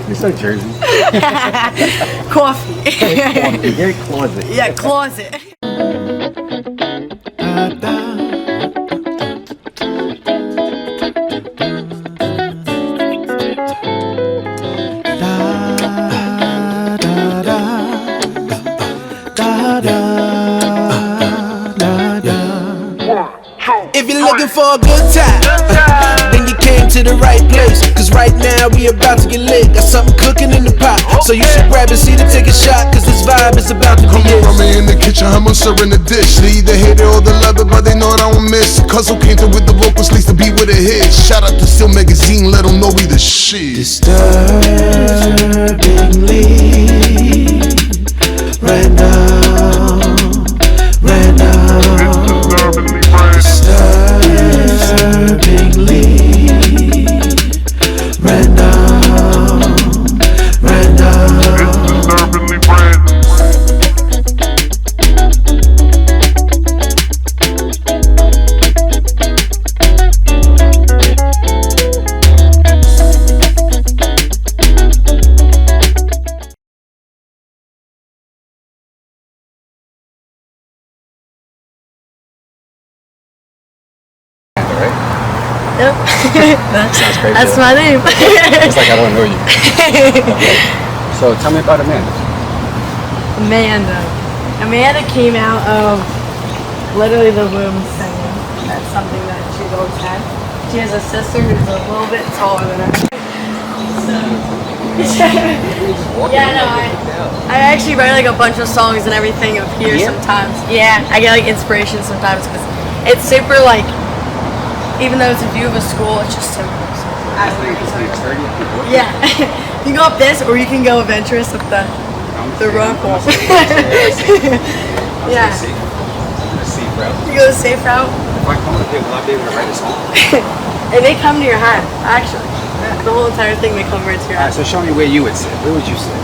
You're so Jersey. Coffee. Coffee. Very closet. Yeah, closet. If you're looking for a good time, then you came to the right place. Cause right now we about to get lit. Got something cooking in the pot, so you should grab a seat and take a shot. Cause this vibe is about to be it. RoMay in the kitchen, hummus serving the dish. They either hate it or they love it, but they know I don't miss. Cuzzo came through with the vocals, least to be with a hit. Shout out to Still Magazine, let them know we the shit. Disturbingly random, random. Disturbingly random, random. Disturbingly random. Yep. Sounds crazy. That's my name. It's like I don't know you. Okay. So tell me about Amanda. Amanda came out of literally the womb singing. That's something that she's always had. She has a sister who's a little bit taller than her. So, yeah, no, I actually write like a bunch of songs and everything up here sometimes. Yeah, I get like inspiration sometimes because it's super like, even though it's a view of a school, it's just so yeah. You can go up this, or you can go adventurous with the rock wall. Yeah. You go the safe route. If I come up here, will I be able to write a song? And they come to your head, actually. The whole entire thing may come right to your head. So show me where you would sit. Where would you sit?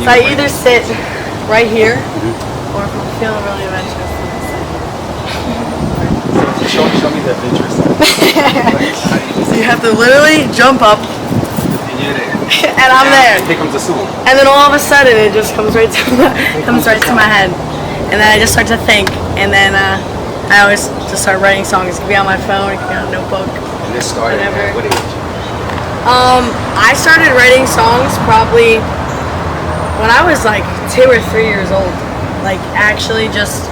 So I either sit right here, or if I'm feeling really adventurous, Show me the adventurous side. so you have to literally jump up, And you're there. and I'm there. Here comes the song. And then all of a sudden, it just comes right to my head, and then I just start to think, and then I always just start writing songs. It could be on my phone, it could be on a notebook. And this started Whatever. at what age? I started writing songs probably when I was like 2 or 3 years old. Like actually just.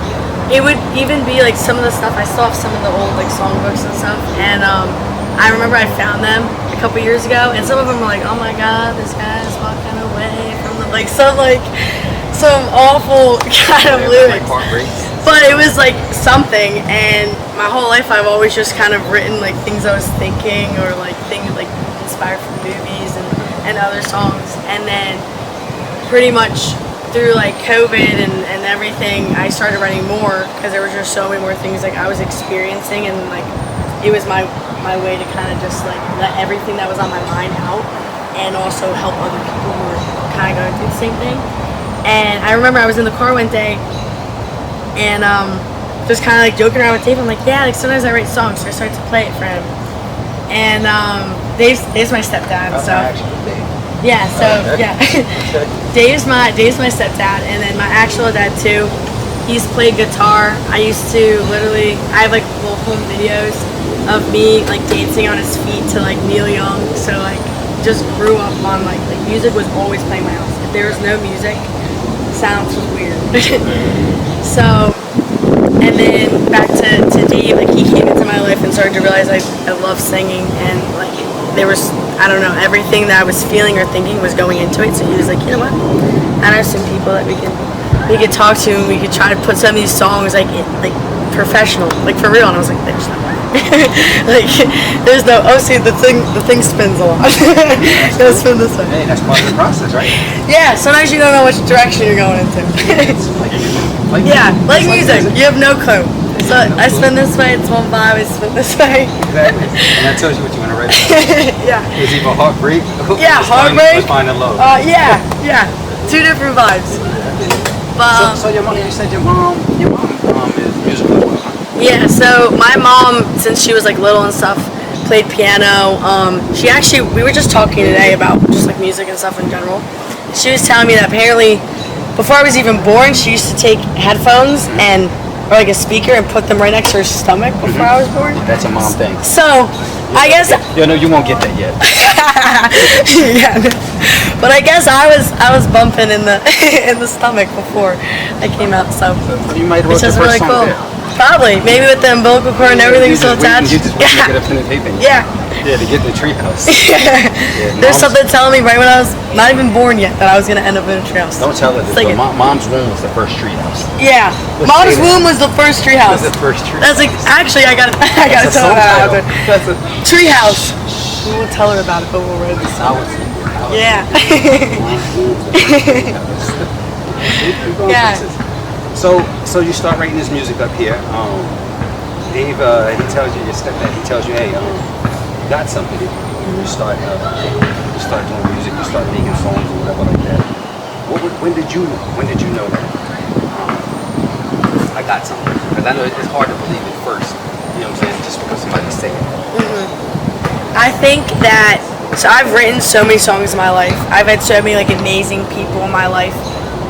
It would even be like some of the stuff, I still have some of the old like songbooks and stuff, and I remember I found them a couple years ago, and some of them were like, oh my god, this guy is walking away from the, like some awful kind of lyrics, but it was like something, and my whole life I've always just kind of written like things I was thinking, or like things like inspired from movies and other songs, and then pretty much through like COVID and everything, I started writing more because there were just so many more things like I was experiencing, and like it was my way to kind of just like let everything that was on my mind out, and also help other people who were kind of going through the same thing. And I remember I was in the car one day, and just kind of like joking around with Dave. I'm like, yeah, like sometimes I write songs, so I started to play it for him. And Dave's my stepdad, so. Yeah, so yeah, Dave's my stepdad, and then my actual dad too. He's played guitar. I used to literally, I have like little home videos of me like dancing on his feet to like Neil Young. So like, just grew up on like music was always playing in my house. If there was no music, sounds was weird. So, and then back to Dave, like he came into my life and started to realize I love singing, and like there was, I don't know, everything that I was feeling or thinking was going into it. So he was like, you know what? I know some people that we could talk to, and we could try to put some of these songs like professional, like for real. And I was like, there's no way. Like there's no. Oh, see, the thing spins a lot. It'll spin this way. Hey, that's part of the process, right? Yeah. Sometimes you don't know which direction you're going into. Yeah, like music. You have no clue. So I spin this way, it's one vibe, I spin this way. Exactly. And that tells you what you want to write about. Yeah. It's either heartbreak yeah, heartbreak. or finding love. Yeah. Two different vibes. But, so your mom, you said your mom is musical. Yeah, so my mom, since she was like little and stuff, played piano. We were just talking today about just like music and stuff in general. She was telling me that apparently before I was even born, she used to take headphones or like a speaker and put them right next to her stomach before I was born. That's a mom thing. So I guess You won't get that yet. yeah, but I guess I was bumping in the in the stomach before I came out. So You might wrote which your is first really song cool. there. Probably, maybe with the umbilical cord and everything still attached. You just waiting to get a pen and paper. Yeah. Yeah, to get in the treehouse. There's something telling me right when I was not even born yet that I was gonna end up in a treehouse. Don't tell her this, It's like but mom's womb was the first treehouse. Yeah, Let's Mom's say that. womb was the first treehouse. That's the first treehouse. That's like actually I gotta That's a tell song her about title. it. That's a Treehouse. We won't tell her about it, but we'll write the song. Yeah. Yeah. So you start writing this music up here. Dave, he tells you, your stepdad, he tells you, hey, you got something. You start doing music, you start making songs or whatever like that. When did you know that? I got something. Because I know it's hard to believe at first. You know what I'm saying? Just because somebody's saying it. I think that I've written so many songs in my life. I've had so many like amazing people in my life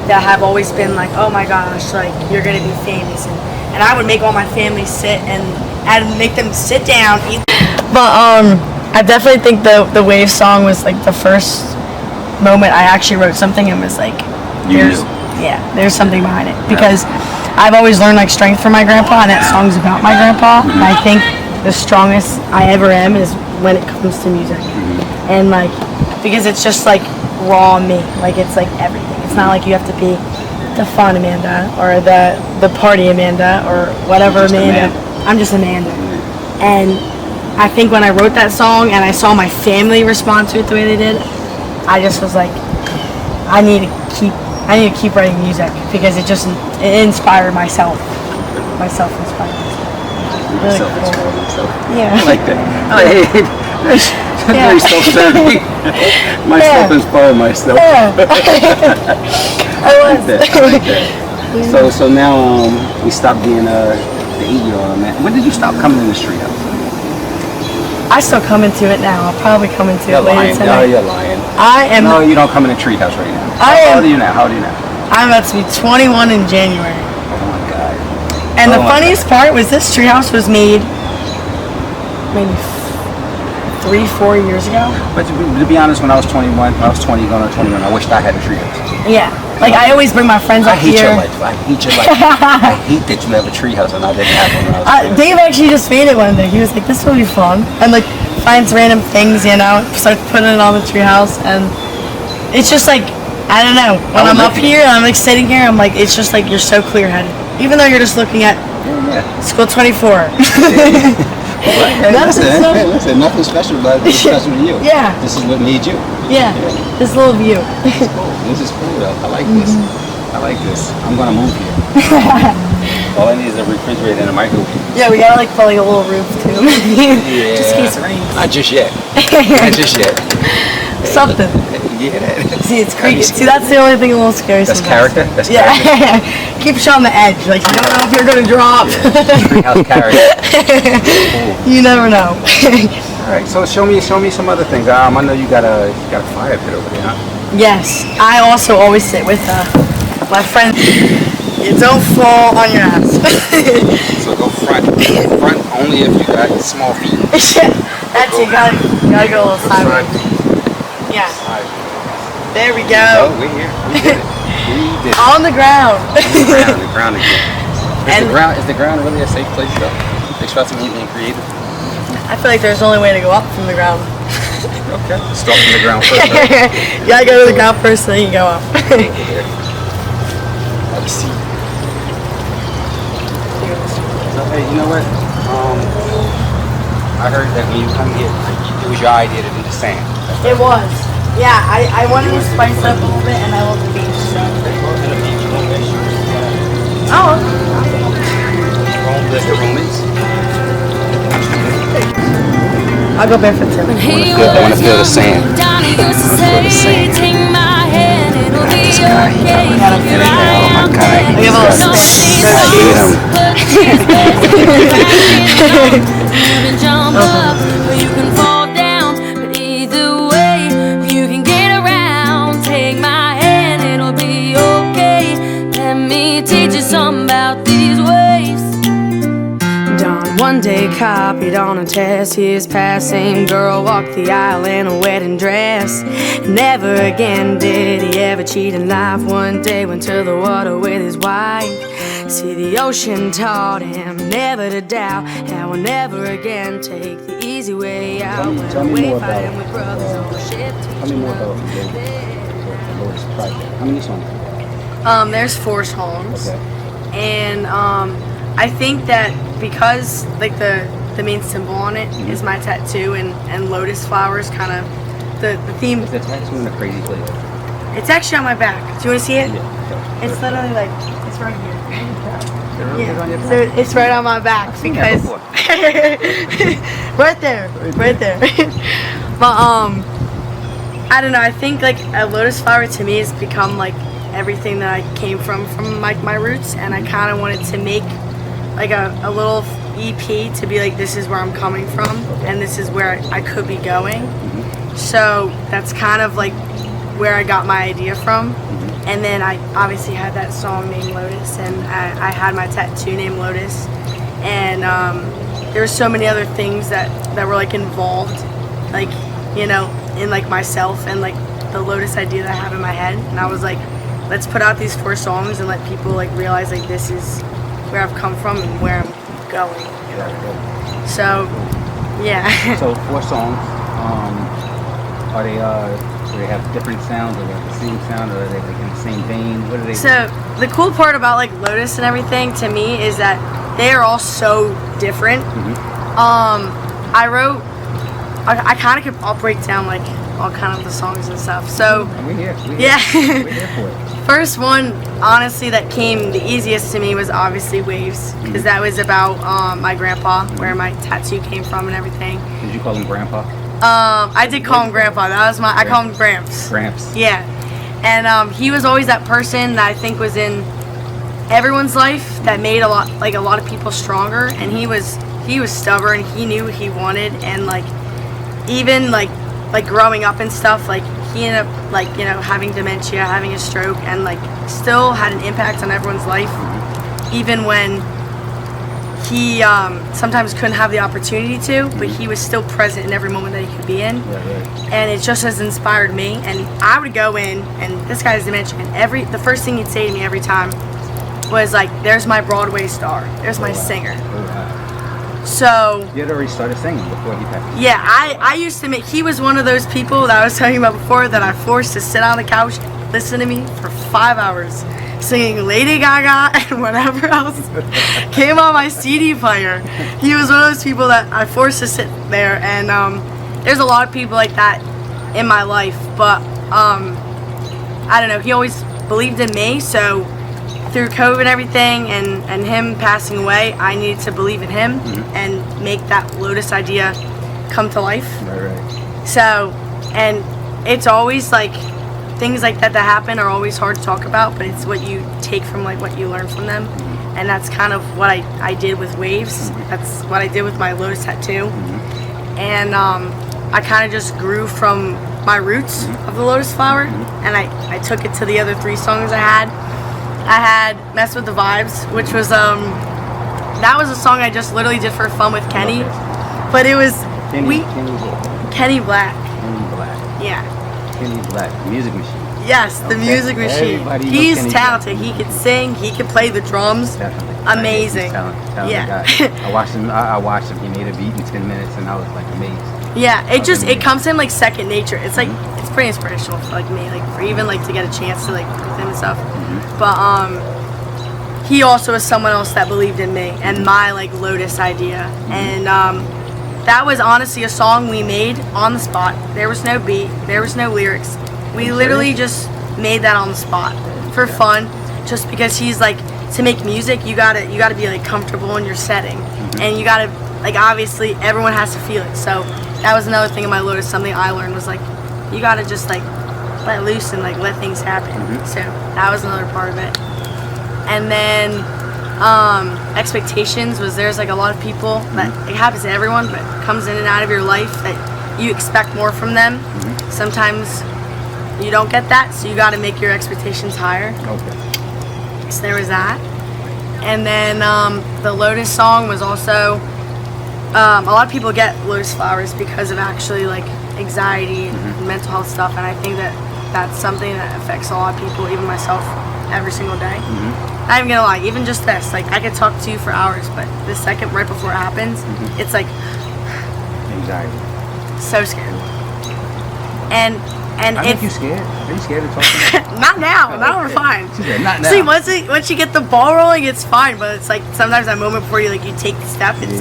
that have always been like, oh my gosh, like you're gonna be famous, and I would make all my family sit and I'd make them sit down, eat. But I definitely think the Wave song was like the first moment I actually wrote something and was like, there's something behind it, because I've always learned like strength from my grandpa, and that song's about my grandpa, and I think the strongest I ever am is when it comes to music, and like because it's just like raw me, like it's like everything. It's not like you have to be the fun Amanda or the party Amanda or whatever Amanda. I'm just Amanda. And I think when I wrote that song and I saw my family respond to it the way they did, I just was like, I need to keep writing music, because it inspired myself. Myself inspired myself. Really cool. Yeah. I like that. That's very self-serving. Myself inspired myself. Yeah. I was. I like that. So now we stopped being the 8-year-old man. When did you stop coming in the street house? I still come into it now. I'll probably come into it You're later lying. tonight. No, you're lying. I am. No, you don't come in the treehouse right now. How old are you now? I'm about to be 21 in January. Oh my God. And the funniest part was this treehouse was made maybe 3-4 years ago. But to be honest, when I was 21, going on 21, I wished I had a treehouse. Yeah. Like I always bring my friends up here. I hate your life. I hate that you have a treehouse and I didn't have one when I was Dave actually just made it one day. He was like, "This will be fun," and like finds random things, starts putting it on the treehouse, and it's just like I don't know. When I'm up here and I'm like sitting here, I'm like, it's just like you're so clear-headed, even though you're just looking at School 24. Listen, nothing special about it. It's special to you. Yeah. This is what made you. Yeah. This little view. This is cool. This is cool. I like this. I like this. I'm gonna move here. All I need is a refrigerator and a microwave. Yeah, we gotta like put like a little roof too. Just in case it rains. Not just yet. Not just yet. Something. Yeah. See, it's creepy. See, that's the only thing a little scary. That's sometimes. character. That's Yeah. character. Keeps you on the edge. Like you don't know if you're gonna drop. Treehouse character. Cool. You never know. All right. So show me some other things. I know you got a fire pit over there, huh? Yes. I also always sit with my friend. You don't fall on your ass. So go front. Front only if you got small feet. That's you gotta go a little sideways. Yeah. There we go. Oh, we're here. We did it. We did it. On the ground. The ground again. Is the ground really a safe place though? Expecting anything creative? I feel like there's only way to go up from the ground. Okay. Start from the ground first. Right? You gotta go to the ground first, then you go up. Have a seat. So hey, you know what? I heard that when you come here, it was your idea to do the sand. It was. Yeah, I wanted to spice it up a little bit, and I love the beach. So. Oh. That's the Romans. I'll go barefoot too. I want to feel the sand. I want to feel the sand. This guy, oh my God, We have a little stick. I hate him. copied on a test. His passing girl walked the aisle in a wedding dress. Never again did he ever cheat in life. One day went to the water with his wife. See, the ocean taught him never to doubt, and will never again take the easy way out. Tell me more about the Lotus project. How many songs? There's 4 songs. Okay. And I think that because like the main symbol on it is my tattoo, and lotus flowers, kind of the theme. Is the tattoo in a crazy place? It's actually on my back. Do you want to see it? Yeah. It's literally like, it's right here. It really is on your back? So it's right on my back. I've seen that because before. right there. But I don't know. I think like a lotus flower to me has become like everything that I came from like my roots, and I kind of wanted to make like a little EP to be like, this is where I'm coming from, and this is where I could be going. So that's kind of like where I got my idea from. And then I obviously had that song named Lotus, and I had my tattoo named Lotus, and there were so many other things that were like involved, like, you know, in like myself and like the Lotus idea that I have in my head. And I was like, let's put out these 4 songs and let people like realize like this is where I've come from and where I'm going. So yeah. So 4 songs. Are they do they have different sounds, or they have the same sound, or are they like in the same vein? What are they? So the cool part about like Lotus and everything to me is that they are all so different. I kind of I'll break down like all kind of the songs and stuff. So We're here for it. First one, honestly, that came the easiest to me was obviously Waves, because that was about my grandpa, where my tattoo came from and everything. Did you call him Grandpa? I did call him Grandpa. That was I call him Gramps. Gramps. Yeah. And he was always that person that I think was in everyone's life that made a lot of people stronger, and he was stubborn. He knew what he wanted, and like even like growing up and stuff, like he ended up like, you know, having dementia, having a stroke, and like still had an impact on everyone's life, even when he sometimes couldn't have the opportunity to, but he was still present in every moment that he could be in. And it just has inspired me. And I would go in, and this guy's dementia, and the first thing he'd say to me every time was like, there's my Broadway star, there's my singer. So you had already started singing before he passed. Yeah, I used to he was one of those people that I was telling you about before that I forced to sit on the couch, listen to me for 5 hours, singing Lady Gaga and whatever else came on my CD player. He was one of those people that I forced to sit there, and there's a lot of people like that in my life, but I don't know, he always believed in me. So through COVID and everything, and him passing away, I needed to believe in him and make that Lotus idea come to life. Right. So, and it's always like things like that happen are always hard to talk about, but it's what you take from like what you learn from them. And that's kind of what I did with Waves. That's what I did with my Lotus tattoo. And I kind of just grew from my roots of the Lotus flower, and I took it to the other 3 songs I had. I had Mess With The Vibes, which was that was a song I just literally did for fun with Kenny, but it was Kenny Black. Kenny Black. Yeah. Kenny Black, music machine. Yes, the music machine. He's talented. He could sing. He could play the drums. Definitely. Amazing. Talented Yeah. guy. I watched him. He made a beat in 10 minutes, and I was like amazed. Yeah, it comes in like second nature. It's like it's pretty inspirational for like me, like for even like to get a chance to like work with him and stuff. But he also is someone else that believed in me and my like Lotus idea, and that was honestly a song we made on the spot. There was no beat, there was no lyrics. We literally just made that on the spot for fun, just because he's like, to make music you gotta be like comfortable in your setting, and you gotta like, obviously everyone has to feel it. So that was another thing in my Lotus. Something I learned was like, you gotta just like let loose and like let things happen. So that was another part of it. And then expectations was, there's like a lot of people that it happens to everyone, but comes in and out of your life that you expect more from them. Sometimes you don't get that, so you got to make your expectations higher. So there was that. And then the Lotus song was also a lot of people get lotus flowers because of actually like anxiety and mental health stuff, and I think that that's something that affects a lot of people, even myself, every single day. Not even gonna lie, even just this, like I could talk to you for hours, but the second right before it happens, it's like Anxiety. so scary. And I it's think you scared. Are you scared to talk to me? not now. Now we're fine. She said, not now. See, once you get the ball rolling, it's fine. But it's like sometimes that moment before you take the step, it's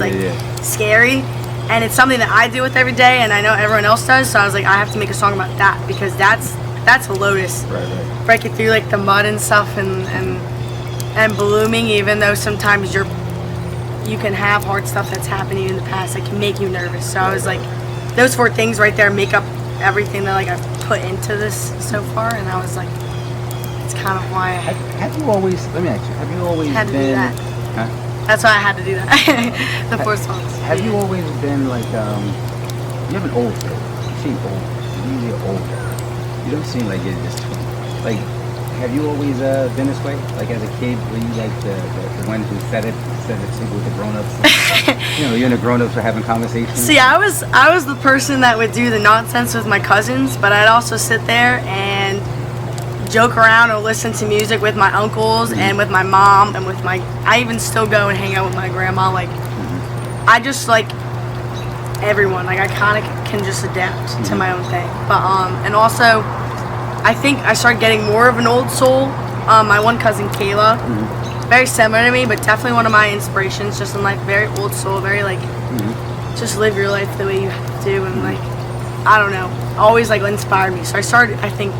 scary, and it's something that I deal with every day, and I know everyone else does. So I was like, I have to make a song about that because that's a lotus. Right. Breaking through like the mud and stuff, and blooming, even though sometimes you can have hard stuff that's happened to you in the past that can make you nervous. So I was like, those 4 things right there make up everything that like I've put into this so far, and I was like, it's kind of why I Have you always? Let me ask you. Have you always had to been? do that. Huh? That's why I had to do that. The 4 songs. Have you always been like? You have an old face. You seem old. You really older. You don't seem like you're just like. Have you always been this way? Like as a kid, were you like the one who said it with the grown-ups? You and the grown-ups were having conversations? See, I was the person that would do the nonsense with my cousins, but I'd also sit there and joke around or listen to music with my uncles and with my mom and with I even still go and hang out with my grandma. Like, I just like everyone. Like, I kind of can just adapt to my own thing. But, and also, I think I started getting more of an old soul. My one cousin, Kayla, very similar to me, but definitely one of my inspirations just in life. Very old soul, very like, just live your life the way you have to, and like, I don't know, always like inspired me. So I started, I think,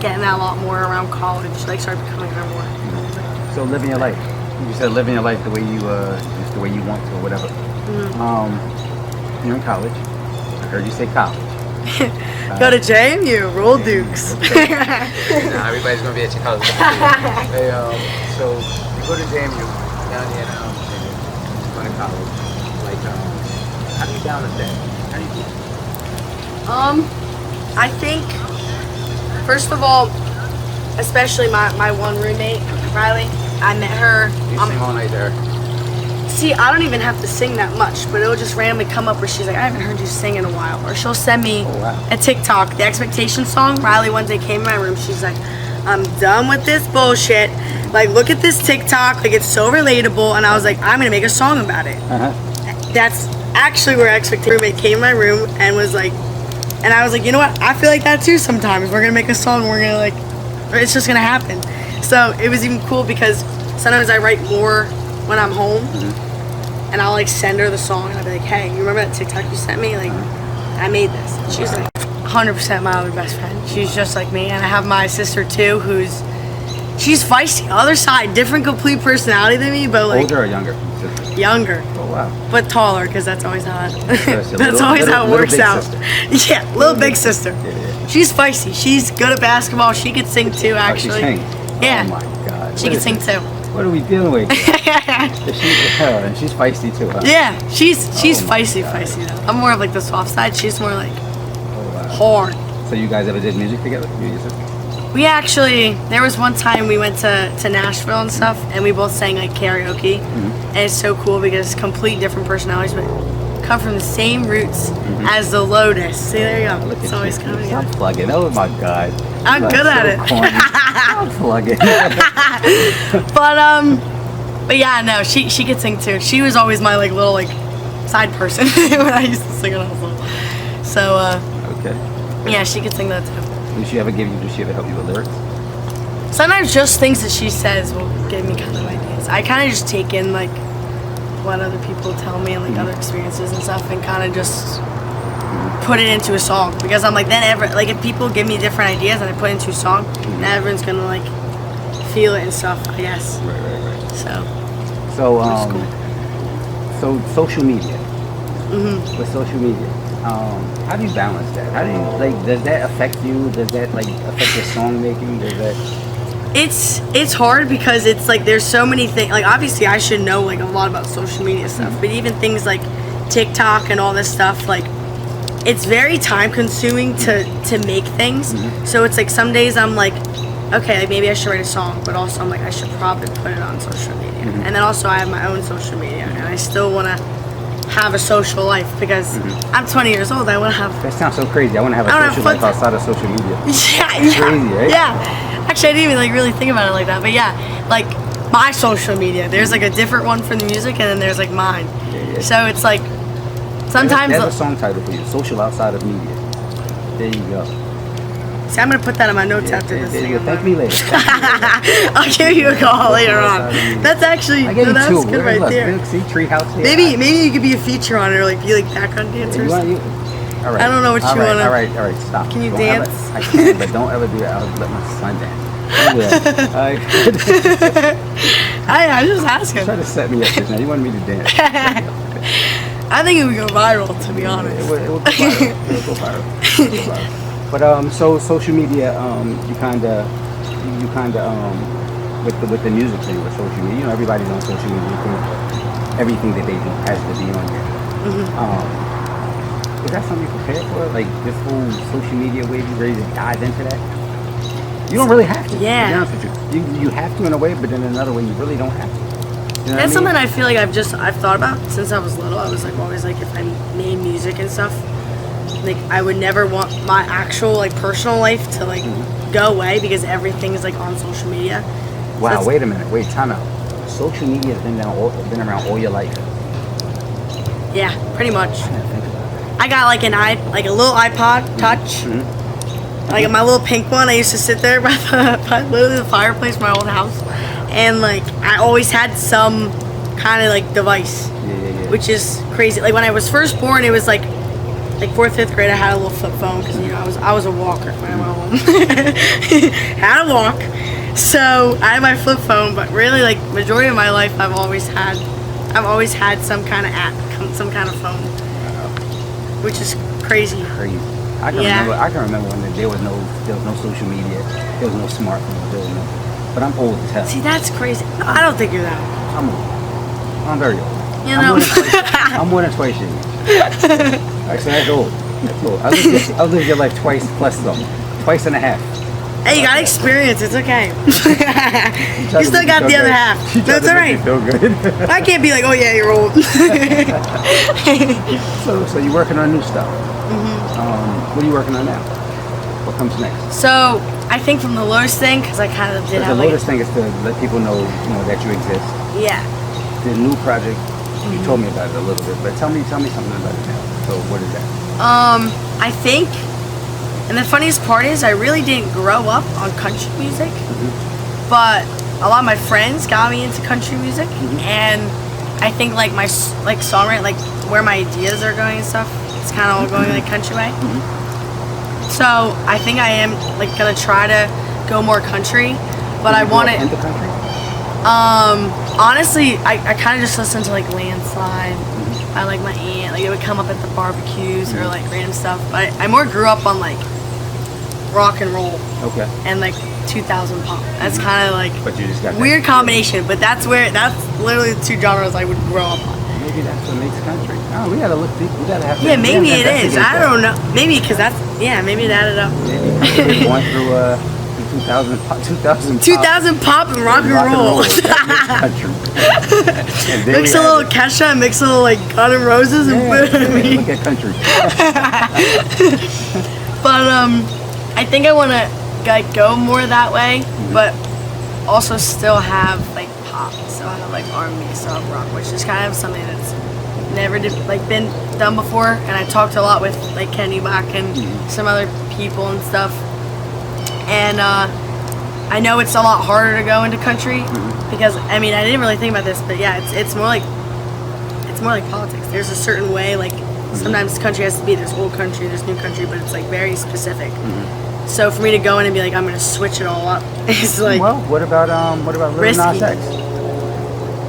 getting that a lot more around college, like started becoming her more. So living your life. You said living your life the way you, just the way you want to or whatever. You're in college. I heard you say college. Go to JMU, roll Dukes. Nah, everybody's gonna be at your college. Hey, so you go to JMU down here now, going to college. Like, how do you balance that? How do you do it? I think, first of all, especially my one roommate, Riley, I met her. You sing all night there. See, I don't even have to sing that much, but it'll just randomly come up where she's like, I haven't heard you sing in a while. Or she'll send me a TikTok, the Expectation song. Riley one day came in my room, she's like, I'm done with this bullshit. Like, look at this TikTok, like it's so relatable. And I was like, I'm gonna make a song about it. That's actually where Expectation roommate came in my room and was like, and I was like, you know what, I feel like that too sometimes. We're gonna make a song, we're gonna like, it's just gonna happen. So it was even cool because sometimes I write more when I'm home, and I'll like send her the song and I'll be like, hey, you remember that TikTok you sent me? Like, I made this. And she's like 100% my other best friend. She's just like me. And I have my sister too, she's feisty. Other side, different complete personality than me, but like older or younger? younger. Oh wow. But taller, because that's always how That's always how it works out. Sister. Yeah, little big sister. Yeah. She's feisty. She's good at basketball. She could sing too, actually. Oh, she sings? Yeah. Oh my god. She can sing too. What are we dealing with? And she's feisty too, huh? Yeah, she's feisty God. though. I'm more of like the soft side. She's more like hard. So you guys ever did music together? You and your sister? We actually, there was one time we went to Nashville and stuff, and we both sang like karaoke, and it's so cool because complete different personalities, but come from the same roots as the Lotus. See, there you go. Look It's at always you. coming Stop together. plugging. Oh my god. I'm good at it. Stop plugging. But yeah, no, she could sing too. She was always my like little like side person when I used to sing when I was little. So Okay. yeah, she could sing that too. Did she ever help you with lyrics? Sometimes just things that she says will give me kind of ideas. I kind of just take in like what other people tell me and like other experiences and stuff, and kind of just put it into a song, because I'm like, like if people give me different ideas and I put it into a song, then everyone's gonna like feel it and stuff, I guess. Right. So So social media. With social media, how do you balance that? How do you does that affect you? Does that like affect your song making? Does that? It's hard because it's like there's so many things. Like obviously I should know like a lot about social media stuff, but even things like TikTok and all this stuff, like it's very time consuming to make things. So it's like some days I'm like, okay, like maybe I should write a song, but also I'm like, I should probably put it on social media. And then also I have my own social media, and I still want to have a social life because I'm 20 years old. I want to have. That sounds so crazy. I want to have a social life outside of social media. Yeah, It's crazy, right? Yeah. Actually, I didn't even like really think about it like that. But yeah, like my social media. There's like a different one for the music, and then there's like mine. Yeah. So it's like sometimes. There's a song title for you: social outside of media. There you go. See, I'm gonna put that on my notes after this There thing. you go. Thank me later. I'll give you a call later on. That's actually I get you that's two. good right there. Look, see, Treehouse. Yeah. Maybe you could be a feature on it or like be like background dancer. You or want you? something. All right. I don't know what you wanna- All right. Stop. Can you Don't dance? I can, but don't ever do that. I'll let my son dance. I'm just asking. Try to set me up just now. You wanted me to dance. I think it would go viral, to be honest. It will go viral. It will go viral. But so social media, you kind of with the music thing with social media. You know, everybody's on social media. Everything that they do has to be on there. Is that something you prepared for? Like this whole social media wave, you ready to dive into that? You don't really have to. Yeah. To be honest with you, you have to in a way, but then in another way, you really don't have to. You know That's something what I feel like I've thought about since I was little. I was like always like if I made music and stuff, like I would never want my actual like personal life to like go away because everything is like on social media. mean? Wow, So wait a minute. Wait, time out. Social media has been around all your life. yeah, pretty much. I didn't think about that. I got like a little iPod Touch, like my little pink one. I used to sit there by literally the fireplace in my old house, and like I always had some kind of like device, Yeah. which is crazy. Like when I was first born, it was like 4th, 5th grade. I had a little flip phone because you know I was a walker when I went home. Had a walk, so I had my flip phone. But really, like majority of my life, I've always had some kind of app, some kind of phone, which is crazy. Crazy. I can remember when there was no social media, there was no smartphone, there was no. But I'm old as hell. See, that's crazy. No, I don't think you're that. I'm old. I'm very old. You know. I'm more than twice your age. Actually, that's old. That's old. I'll live your life twice plus though. Twice and a half. Hey, you got experience. It's okay. You still got the other half. That's all right. Feel good. I can't be like, oh yeah, you're old. So you're working on new stuff. What are you working on now? What comes next? So I think from the Lotus thing, because I kind of did The have Lotus thing is to let people know, that you exist. yeah. The new project, you told me about it a little bit, but tell me something about it now. So what is that? I think, and the funniest part is I really didn't grow up on country music, but a lot of my friends got me into country music, and I think like my songwriting, like where my ideas are going and stuff, it's kind of all going like country way. So I think I am like gonna try to go more country, but I want it. In the country? Honestly, I kind of just listen to like Landslide. I like my aunt, like it would come up at the barbecues or like random stuff. But I more grew up on like rock and roll Okay. and like 2000 pop. That's kind of like But you just got that- weird combination, but that's literally the two genres I would grow up on. Maybe that's what makes country. Oh, we gotta look deep. We gotta have. Yeah, maybe we it gotta is. investigate I that. don't know. Maybe because maybe it added up. Maybe going through 2000 pop and rock and roll. That makes country. And then Mix we a little have- Kesha, mix a little like Guns N' Roses and Yeah, look at country. But I think I want to like go more that way, but also still have like pop, still have like R&B, still have rock, which is kind of something that's never been done before. And I talked a lot with like Kenny Black and some other people and stuff. And I know it's a lot harder to go into country because I mean I didn't really think about this, but yeah, it's more like politics. There's a certain way like. Sometimes country has to be, there's old country, there's new country, but it's like very specific. So for me to go in and be like, I'm gonna switch it all up, it's like Well, what about Lil Nas risky. X?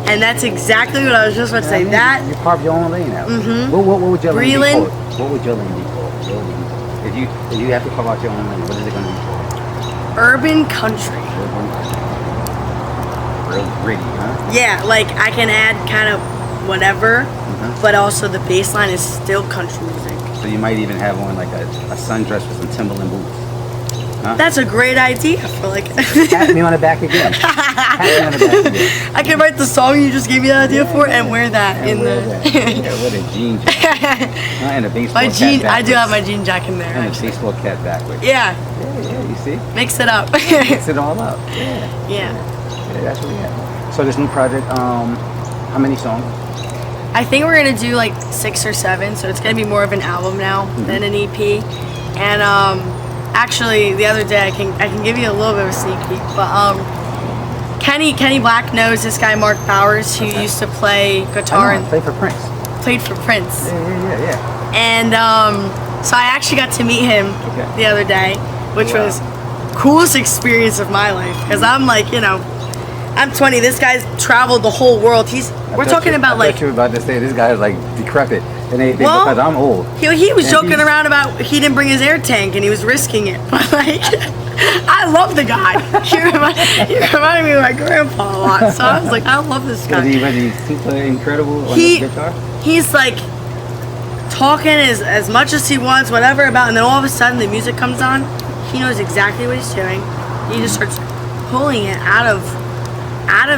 And that's exactly what I was just about to say. That you carve your own lane out. What would your lane be Breland. called? What would your lane be called? What would it be called? If you have to carve out your own lane, what is it gonna be called? urban country. Real gritty, huh? Yeah, like I can add kind of whatever, but also the bass line is still country music. So you might even have on like a sundress with some Timberland boots. Huh? That's a great idea for like. Pat me on the back again. Pat me on the back again. I can write the song you just gave me the idea for and wear that in the. Yeah, with a jean jacket. And a baseball My cap jean, I backwards. do have my jean jacket in there. And a Actually. baseball cap backwards. Yeah, Yeah, you see? mix it up. Mix it all up. Yeah. Yeah. Yeah, that's what we have. So this new project, how many songs? I think we're gonna do like 6 or 7, so it's gonna be more of an album now than an EP. And actually, the other day I can give you a little bit of a sneak peek, but Kenny Black knows this guy Mark Bowers who used to play guitar and Play for Prince. played for Prince. Yeah. And so I actually got to meet him Okay. the other day, which Wow. was coolest experience of my life because I'm like, I'm 20. This guy's traveled the whole world. We're talking about I like. thought you were about to say this guy is like decrepit, and they Well, because I'm old. He was And joking he's- around about he didn't bring his air tank and he was risking it. But like, I love the guy. He reminded me of my grandpa a lot. So I was like, I love this guy. Was he super incredible on He- the guitar? He's like talking as much as he wants, whatever about, and then all of a sudden the music comes on. He knows exactly what he's doing. He just starts pulling it out of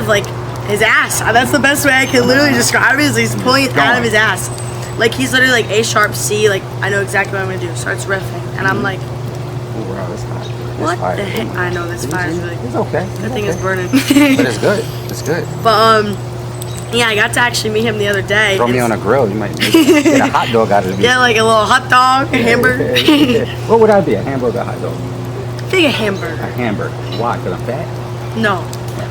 like his ass. That's the best way I can literally describe it. Is he's pulling it out of his ass. Like he's literally like A sharp C. Like I know exactly what I'm gonna do. Starts riffing, and I'm like, Oh wow, that's hot. That's what fire. the heck? I know this fire is really. It's okay. That thing is burning. But it's good. It's good. But yeah, I got to actually meet him the other day. Throw me It's- on a grill. You might get a hot dog out of it. Yeah, like a little hot dog, a hamburger. What would I be? A hamburger, or a hot dog? Big a hamburger. A hamburger. Why? Because I'm fat. No,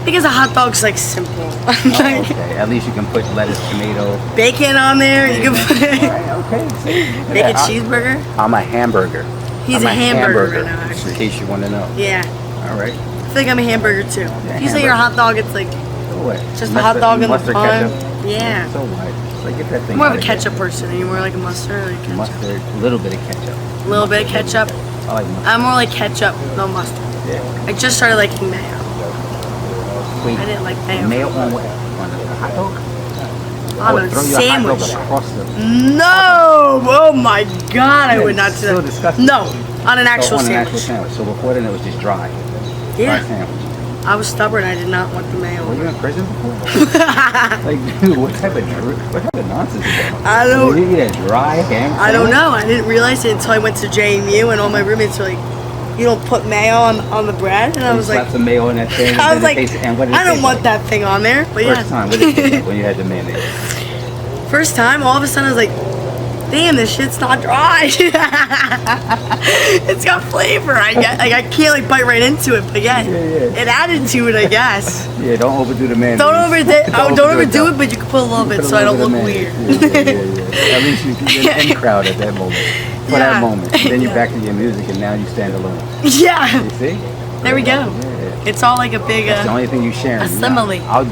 because a hot dog's like simple. Oh, Like, okay. At least you can put lettuce, tomato. bacon on there. You can put Alright, okay. See, look at bacon that. cheeseburger. I'm a hamburger. He's I'm a hamburger right now, just in actually. case you want to know. Yeah, All right. I feel like I'm a hamburger too. Yeah, If you say you're a hot dog, it's like So what? just a hot dog in the mustard bun. ketchup. Yeah. So what? Like get that thing. I'm more of out a here. ketchup person. Are you more like a mustard? Or like ketchup? Mustard, a little bit of ketchup. A little bit of ketchup. I like mustard. I'm more like ketchup, no mustard. Yeah. I just started liking mayo. Wait, I didn't like mayo. mayo on what? On a hot dog? On Or a throw you a hot sandwich. dog across the. No! Oh my god, I Yeah, would not it's do so that. disgusting. No, on an actual on an sandwich. actual sandwich. So before then it was just dry. Dry Yeah, sandwich. I was stubborn. I did not want the mayo. Were you in prison before? Like, dude, what type of nonsense is that? I don't- You eat a dry ham I don't sandwich? know. I didn't realize it until I went to JMU and all my roommates were like, "You don't put mayo on the bread," and I You was like, slap some mayo on that thing. I was like, and what did it I don't taste want like? that thing on there. But First time, what did it taste yeah, like when you had the mayonnaise? first time, all of a sudden I was like, "Damn, this shit's not dry. It's got flavor." I can't like bite right into it, but yeah, Yeah. it added to it, I guess. Yeah, don't overdo the mayonnaise. Don't overdo it, but you can put a little bit Put a so I don't little look bit of weird. mayonnaise. Yeah. At least you're in crowd at that moment. For Yeah. that moment. Then you're Yeah. back to your music and now you stand alone. Yeah, You see? there we go. Yeah. It's all like a big. That's the only thing you sharing. a simile. I'll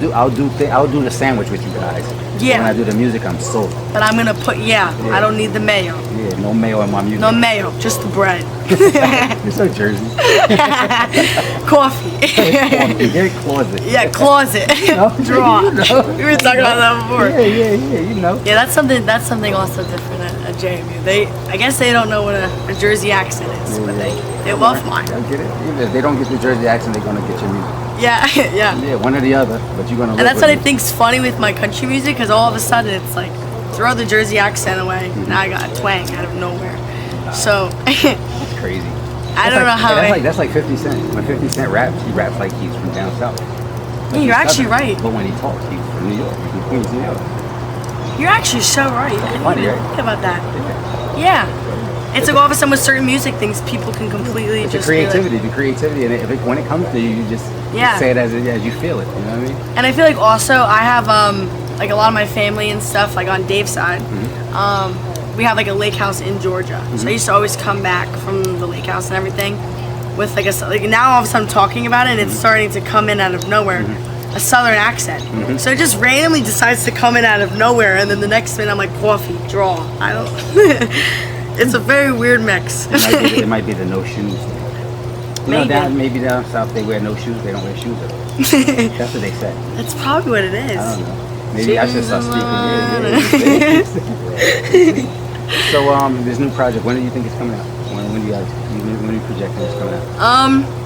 do the sandwich with you guys. Yeah. When I do the music, I'm solo. But I'm gonna put I don't need the mayo. Yeah, no mayo in my music. No mayo, just the bread. You're so Jersey. Coffee. Very closet. Yeah, closet. No, Draw. you know. We were talking about that before. Yeah, you know. Yeah, that's something also different at JMU. I guess they don't know what a Jersey accent is, but they love mine. I get it. Even if they don't get the Jersey accent, they're gonna get your music. Yeah, yeah. Yeah, one or the other, but you're gonna. And that's what I think's funny with my country music, because all of a sudden it's like, throw the Jersey accent away. Now I got a twang out of nowhere. So, It's crazy. I don't know how That's like 50 Cent. When 50 Cent raps, he raps like he's from down south. Yeah, you're actually Southern. right. But when he talks, he's from New York. He's from Queens, New York. You're actually so right. I didn't funny, even right? think about that. Yeah. Yeah. It's like all of a sudden with certain music things, people can completely It's just the be like- creativity, and when it comes to you, you just Yeah. say it as you feel it. You know what I mean? And I feel like also I have like a lot of my family and stuff like on Dave's side. We have like a lake house in Georgia, so I used to always come back from the lake house and everything with like now all of a sudden I'm talking about it and it's starting to come in out of nowhere. A southern accent. So it just randomly decides to come in out of nowhere, and then the next minute I'm like, coffee, draw. I don't. It's a very weird mix. It might be the no shoes thing. You know, maybe down south they wear no shoes. They don't wear shoes at all. That's what they say. That's probably what it is. I don't know. Maybe I should start Shoes speaking. Yeah. So this new project, when do you think it's coming out? When you projecting this coming out?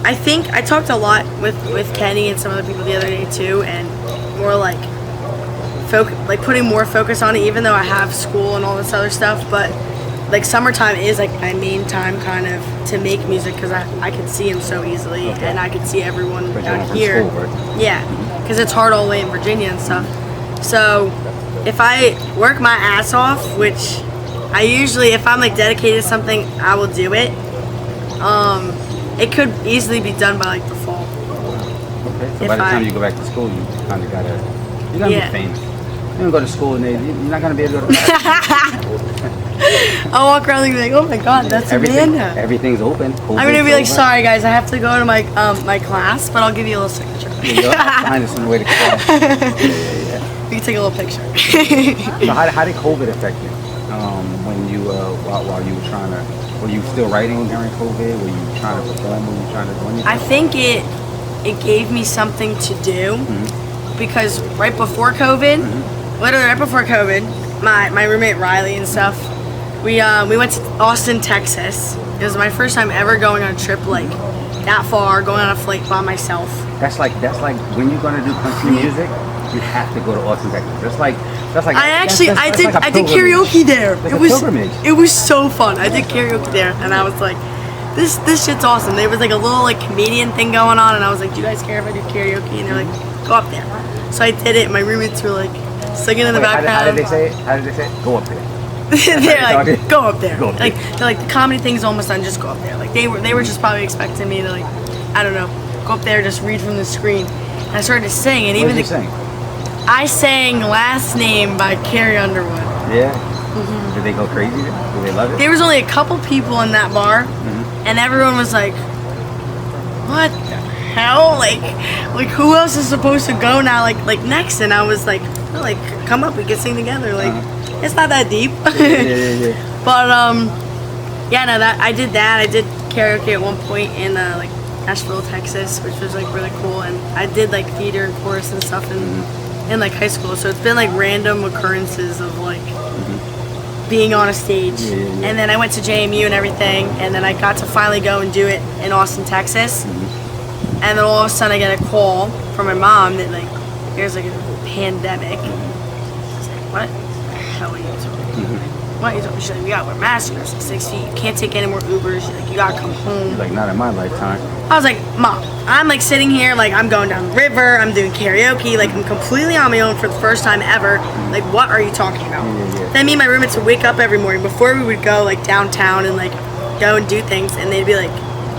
I think I talked a lot with Kenny and some other people the other day too, and more like putting more focus on it, even though I have school and all this other stuff. But like summertime is like my main time kind of to make music, because I can see him so easily, and I can see everyone out here. School, right? Yeah, because it's hard all the way in Virginia and stuff. So if I work my ass off, which I usually, if I'm like dedicated to something, I will do it. It could easily be done by like the fall. Okay. So by the time you go back to school, you kind of you're gonna be famous. You're gonna go to school and you're not gonna be able to go to I'll walk around and be like, oh my god, that's Amanda. Everything's open. I'm gonna be like, sorry guys, I have to go to my my class, but I'll give you a little signature. Find us on the way to class. Yeah. We can take a little picture. So how did COVID affect you? When you while you were trying to, were you still writing during COVID? Were you trying to perform? Were you trying to do anything? I think it gave me something to do, because right before COVID, literally right before COVID, my roommate Riley and stuff, we went to Austin, Texas. It was my first time ever going on a trip like that far, going on a flight by myself. That's like when you're gonna do country music, you have to go to Austin, Texas. That's like I did karaoke there. It was so fun. I did karaoke there, and I was like, this shit's awesome. There was like a little like comedian thing going on, and I was like, do you guys care if I do karaoke? And they're like, go up there. So I did it. And my roommates were like singing in the background. How did they say it? Go up there. They're like, go up there. They're like, the comedy thing's almost done. Just go up there. Like they were just probably expecting me to like, I don't know, go up there, just read from the screen. And I started to sing, and what did you sing? I sang Last Name by Carrie Underwood. Yeah? Did they go crazy? Did they love it? There was only a couple people in that bar, and everyone was like, what the hell? Like who else is supposed to go now? Like next? And I was like, oh, like, come up, we can sing together. Like, it's not that deep. Yeah. But, yeah, no, I did that. I did karaoke at one point in, like, Nashville, Texas, which was, like, really cool. And I did, like, theater and chorus and stuff in like, high school. So it's been, like, random occurrences of, like, being on a stage. And then I went to JMU and everything. And then I got to finally go and do it in Austin, Texas. And then all of a sudden I get a call from my mom that, like, there's, like, a pandemic. She's like, what the hell are you talking about? What are you talking about? She's like, we gotta wear masks, you're 6 feet, you can't take any more Ubers. She's like, you gotta come home. You're like, not in my lifetime. I was like, Mom, I'm like sitting here, like I'm going down the river, I'm doing karaoke, like I'm completely on my own for the first time ever. Like, what are you talking about? Then me and my roommates would wake up every morning before we would go like downtown and like go and do things, and they'd be like,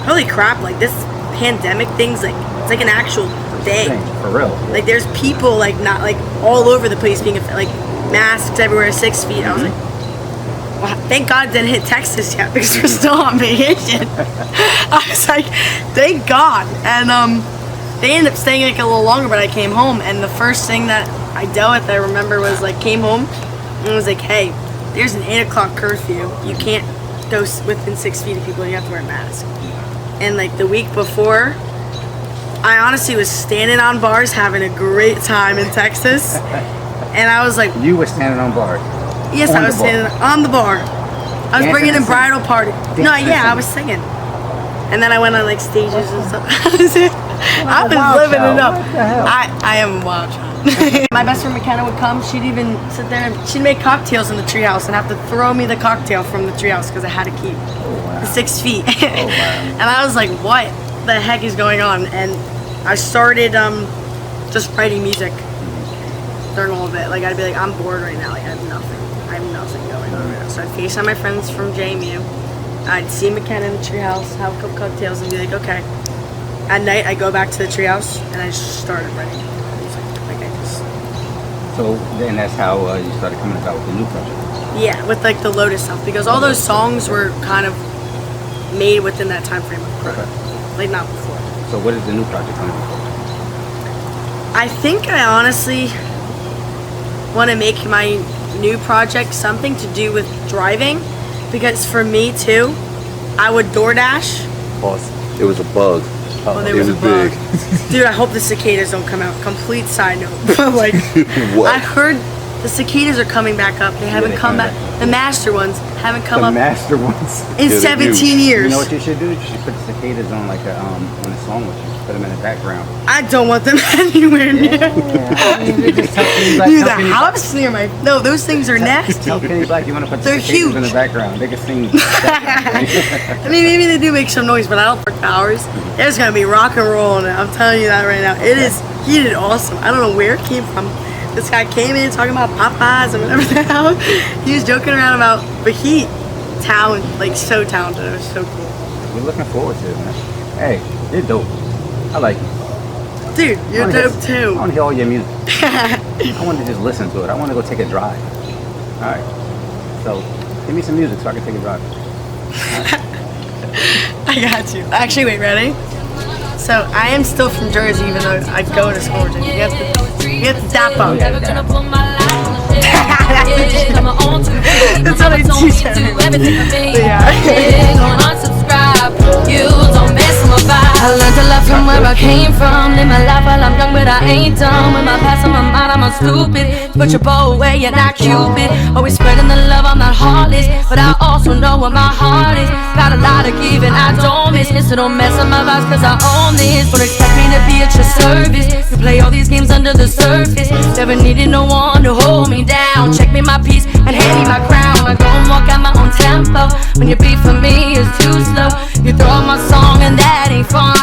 holy crap, like this pandemic thing's like, it's like an actual thing. For real. Like there's people like not like all over the place being like masks everywhere, 6 feet. I was like, well, thank God it didn't hit Texas yet because we're still on vacation. I was like, thank God. And they ended up staying like a little longer, but I came home, and the first thing that I dealt with, I remember, was like came home and was like, hey, there's an 8 o'clock curfew. You can't go within 6 feet of people, and you have to wear a mask. And like the week before, I honestly was standing on bars having a great time in Texas. And I was like, you were standing on bars? Yes, I was standing on the bar. I was bringing in bridal party. No, yeah, I was singing. And then I went on like stages and stuff. I was living it up. I am a wild child. My best friend McKenna would come. She'd even sit there and she'd make cocktails in the treehouse and have to throw me the cocktail from the treehouse because I had to keep the 6 feet. And I was like, what the heck is going on? And I started just writing music during all of it. Like I'd be like, I'm bored right now. Like I have nothing going on right now. So I'd FaceTime my friends from JMU. I'd see McKenna in the treehouse, have a couple cocktails, and be like, okay. At night, I go back to the treehouse, and I just started writing music. Like I just. So then that's how you started coming about with the new project. Yeah, with like the Lotus stuff, because all those songs were kind of made within that time frame of Pro. Like not before. So what is the new project going to be? I think I honestly want to make my new project something to do with driving, because for me too, I would DoorDash. Pause. It was a bug. Oh, there was a bug. Dude, I hope the cicadas don't come out. Complete side note. But like, What? I heard The cicadas are coming back up. They haven't come back. The master ones haven't come The up master ones. in 17 years. You know what you should do? You should put the cicadas on like on a song with you. Put them in the background. I don't want them anywhere near. Yeah. I mean, they just tell Near the house, near my. No, those things are nasty. Tell Kenny Black you want to put the They're cicadas in huge. the background. They can sing. I mean, maybe they do make some noise, but I don't work for hours. There's gonna be rock and roll in it. I'm telling you that right now. It is. He did awesome. I don't know where it came from. This guy came in talking about Popeyes and whatever the hell. He was joking around about, but he, like so talented. It was so cool. We're looking forward to it, man. Hey, you're dope. I like you. Dude, you're dope I too. want to hear all your music. I want to just listen to it. I want to go take a drive. All right. So, give me some music so I can take a drive. I got you. Actually, wait, ready? So I am still from Jersey, even though I go to school. You have to dap up. That's what I teach her. I learned to love from where I came from. Live my life while I'm young, but I ain't dumb. With my past on my mind, I'm not stupid. Put your bow away, you're not Cupid. Always spreading the love, I'm not heartless, but I also know where my heart is. Got a lot to give and I don't miss. So don't mess up my vibes, cause I own this. Don't expect me to be at your service. You play all these games under the surface. Never needed no one to hold me down. Check me my piece and hand me my crown. I go and walk at my own tempo. When your beat for me is too slow, you throw out my song and that ain't fun.